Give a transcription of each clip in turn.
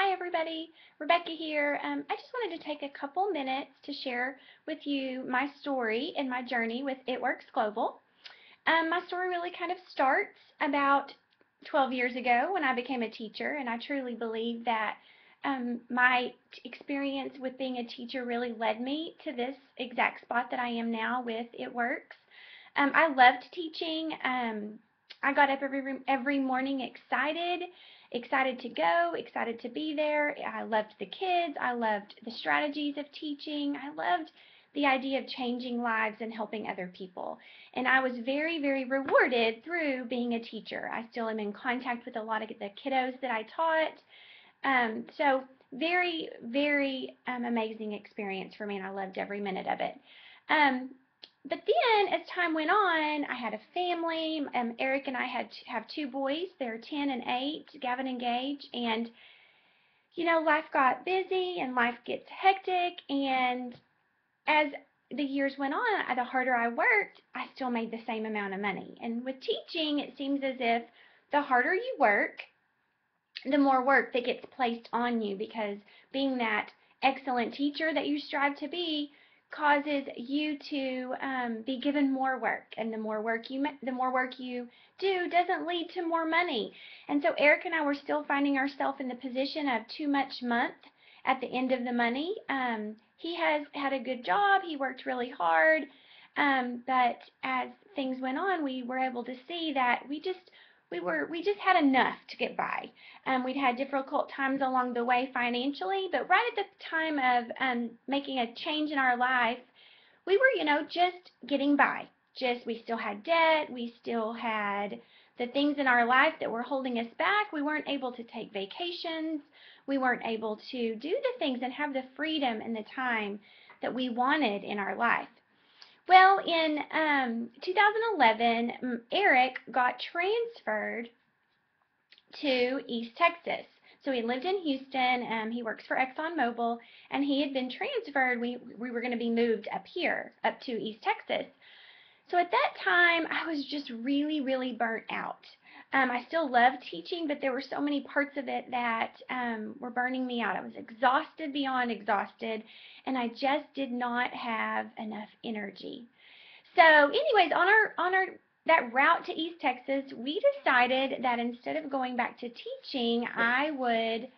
Hi everybody, Rebecca here. I just wanted to take a couple minutes to share with you my story and my journey with It Works Global. My story really kind of starts about 12 years ago when I became a teacher, and I truly believe that my experience with being a teacher really led me to this exact spot that I am now with It Works. I loved teaching. I got up every morning excited to go, excited to be there. I loved the kids. I loved the strategies of teaching. I loved the idea of changing lives and helping other people. And I was very, very rewarded through being a teacher. I still am in contact with a lot of the kiddos that I taught. So very, very amazing experience for me, and I loved every minute of it. Um, but then, as time went on, I had a family. Eric and I have two boys. They're 10 and 8, Gavin and Gage. And, life got busy and life gets hectic. And as the years went on, the harder I worked, I still made the same amount of money. And with teaching, it seems as if the harder you work, the more work that gets placed on you, because being that excellent teacher that you strive to be causes you to be given more work, and the more work you do doesn't lead to more money. And so Eric and I were still finding ourselves in the position of too much month at the end of the money. He has had a good job, he worked really hard, but as things went on, we were able to see that we just had enough to get by. We'd had difficult times along the way financially, but right at the time of making a change in our life, we were, just getting by. We still had debt, we still had the things in our life that were holding us back. We weren't able to take vacations. We weren't able to do the things and have the freedom and the time that we wanted in our life. Well, in 2011, Eric got transferred to East Texas. So he lived in Houston. He works for ExxonMobil, and he had been transferred. We were going to be moved up here, up to East Texas. So at that time, I was just really, really burnt out. I still loved teaching, but there were so many parts of it that were burning me out. I was exhausted beyond exhausted, and I just did not have enough energy. So, anyways, on our that route to East Texas, we decided that instead of going back to teaching, I would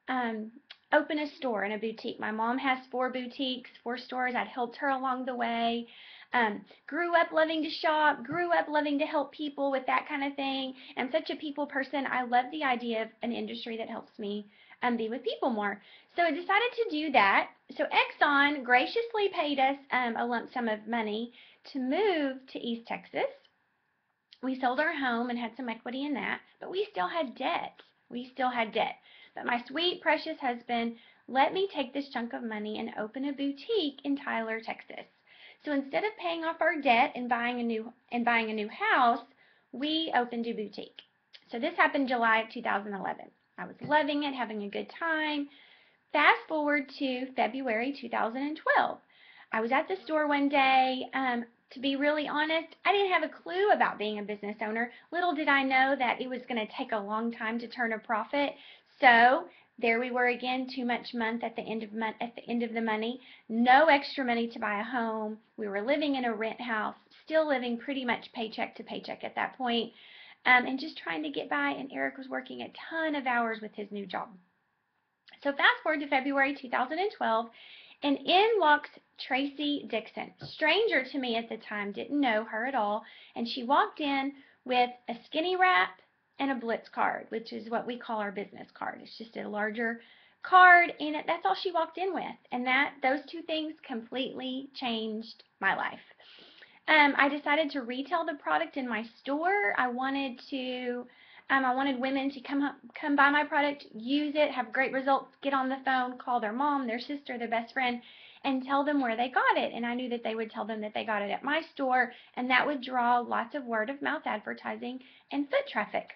um, open a store and a boutique. My mom has 4 boutiques, 4 stores. I'd helped her along the way. Grew up loving to shop, grew up loving to help people with that kind of thing. I'm such a people person. I love the idea of an industry that helps me be with people more. So I decided to do that. So Exxon graciously paid us a lump sum of money to move to East Texas. We sold our home and had some equity in that, but we still had debt. We still had debt. But my sweet, precious husband let me take this chunk of money and open a boutique in Tyler, Texas. So instead of paying off our debt and buying a new house, we opened a boutique. So this happened July of 2011. I was loving it, having a good time. Fast forward to February 2012. I was at the store one day. To be really honest, I didn't have a clue about being a business owner. Little did I know that it was going to take a long time to turn a profit. So there we were again, too much month at the end of the money, no extra money to buy a home. We were living in a rent house, still living pretty much paycheck to paycheck at that point, and just trying to get by. And Eric was working a ton of hours with his new job. So fast forward to February 2012, and in walks Tracy Dixon. Stranger to me at the time, didn't know her at all, and she walked in with a skinny wrap and a Blitz card, which is what we call our business card. It's just a larger card, and that's all she walked in with. And those two things completely changed my life. I decided to retail the product in my store. I wanted women to come buy my product, use it, have great results, get on the phone, call their mom, their sister, their best friend, and tell them where they got it. And I knew that they would tell them that they got it at my store, and that would draw lots of word of mouth advertising and foot traffic.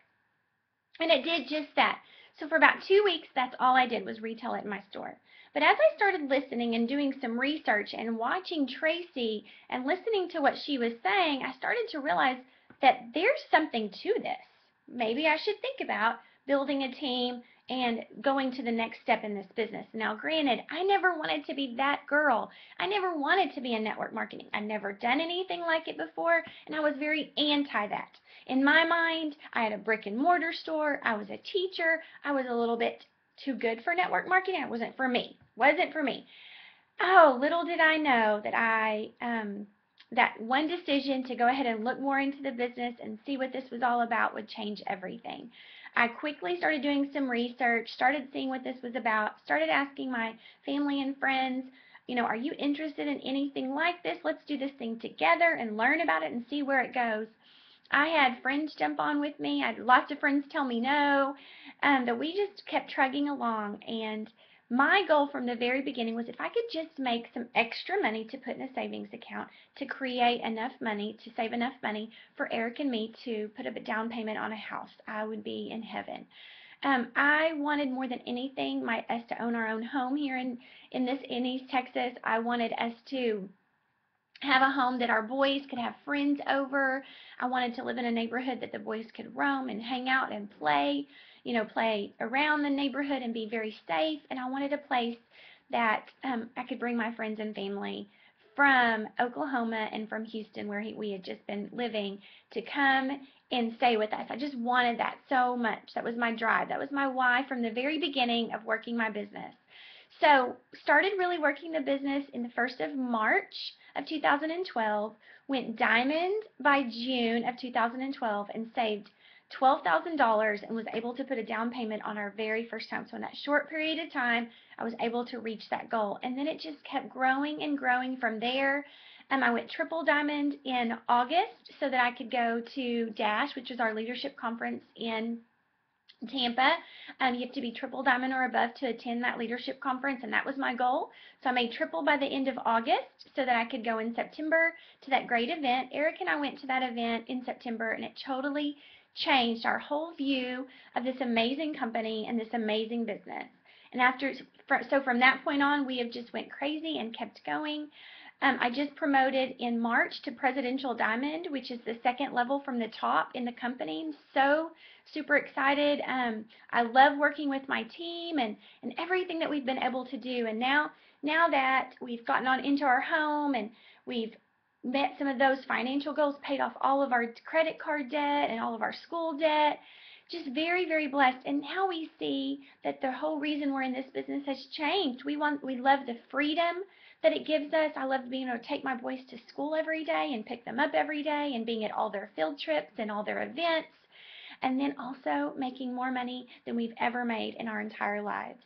And it did just that. So for about 2 weeks, that's all I did was retail it in my store. But as I started listening and doing some research and watching Tracy and listening to what she was saying, I started to realize that there's something to this. Maybe I should think about building a team, and going to the next step in this business. Now, granted, I never wanted to be that girl. I never wanted to be in network marketing. I'd never done anything like it before, and I was very anti that. In my mind, I had a brick and mortar store. I was a teacher. I was a little bit too good for network marketing. It wasn't for me. Wasn't for me. Oh, little did I know that one decision to go ahead and look more into the business and see what this was all about would change everything. I quickly started doing some research, started seeing what this was about, started asking my family and friends, are you interested in anything like this? Let's do this thing together and learn about it and see where it goes. I had friends jump on with me. I had lots of friends tell me no, but we just kept trugging along. And my goal from the very beginning was if I could just make some extra money to put in a savings account to create enough money, to save enough money for Eric and me to put up a down payment on a house, I would be in heaven. I wanted more than anything us to own our own home here in East Texas. I wanted us to have a home that our boys could have friends over. I wanted to live in a neighborhood that the boys could roam and hang out and play, play around the neighborhood and be very safe. And I wanted a place that I could bring my friends and family from Oklahoma and from Houston, where we had just been living, to come and stay with us. I just wanted that so much. That was my drive. That was my why from the very beginning of working my business. So started really working the business in the 1st of March of 2012, went diamond by June of 2012, and saved $12,000 and was able to put a down payment on our very first home. So in that short period of time, I was able to reach that goal. And then it just kept growing and growing from there. I went triple diamond in August so that I could go to DASH, which is our leadership conference in Tampa. You have to be triple diamond or above to attend that leadership conference, and that was my goal. So I made triple by the end of August so that I could go in September to that great event. Eric and I went to that event in September, and it totally changed our whole view of this amazing company and this amazing business. And so from that point on, we have just went crazy and kept going. I just promoted in March to Presidential Diamond, which is the second level from the top in the company. So super excited. I love working with my team and everything that we've been able to do. And now that we've gotten on into our home and we've met some of those financial goals, paid off all of our credit card debt and all of our school debt, just very, very blessed. And now we see that the whole reason we're in this business has changed. We love the freedom that it gives us. I love being able to take my boys to school every day and pick them up every day and being at all their field trips and all their events, and then also making more money than we've ever made in our entire lives.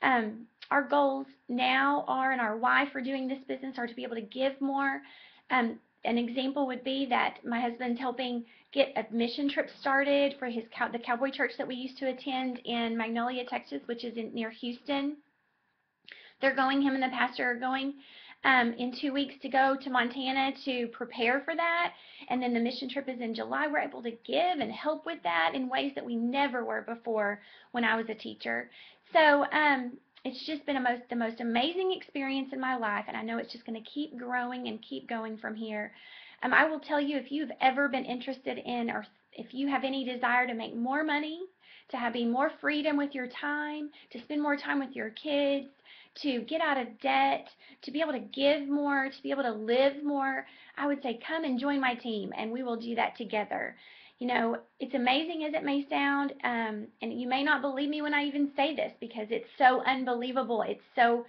Our goals now are, and our why for doing this business, are to be able to give more. An example would be that my husband's helping get a mission trip started for the cowboy church that we used to attend in Magnolia, Texas, which is near Houston. Him and the pastor are going in 2 weeks to go to Montana to prepare for that. And then the mission trip is in July. We're able to give and help with that in ways that we never were before when I was a teacher. So it's just been the most amazing experience in my life, and I know it's just going to keep growing and keep going from here. I will tell you, if you've ever been interested in, or if you have any desire to make more money, to have more freedom with your time, to spend more time with your kids, to get out of debt, to be able to give more, to be able to live more, I would say come and join my team, and we will do that together. It's amazing as it may sound, and you may not believe me when I even say this because it's so unbelievable. It's so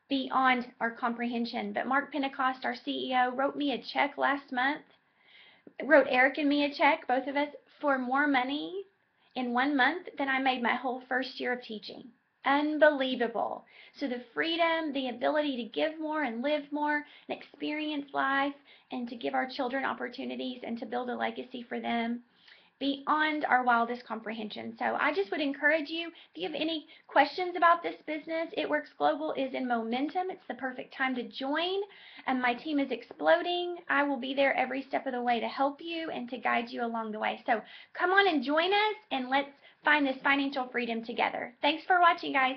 beyond our comprehension. But Mark Pentecost, our CEO, wrote me a check last month, wrote Eric and me a check, both of us, for more money in 1 month than I made my whole first year of teaching. Unbelievable. So the freedom, the ability to give more and live more and experience life and to give our children opportunities and to build a legacy for them, beyond our wildest comprehension. So I just would encourage you, if you have any questions about this business, It Works Global is in momentum. It's the perfect time to join, and my team is exploding. I will be there every step of the way to help you and to guide you along the way. So come on and join us, and let's find this financial freedom together. Thanks for watching, guys.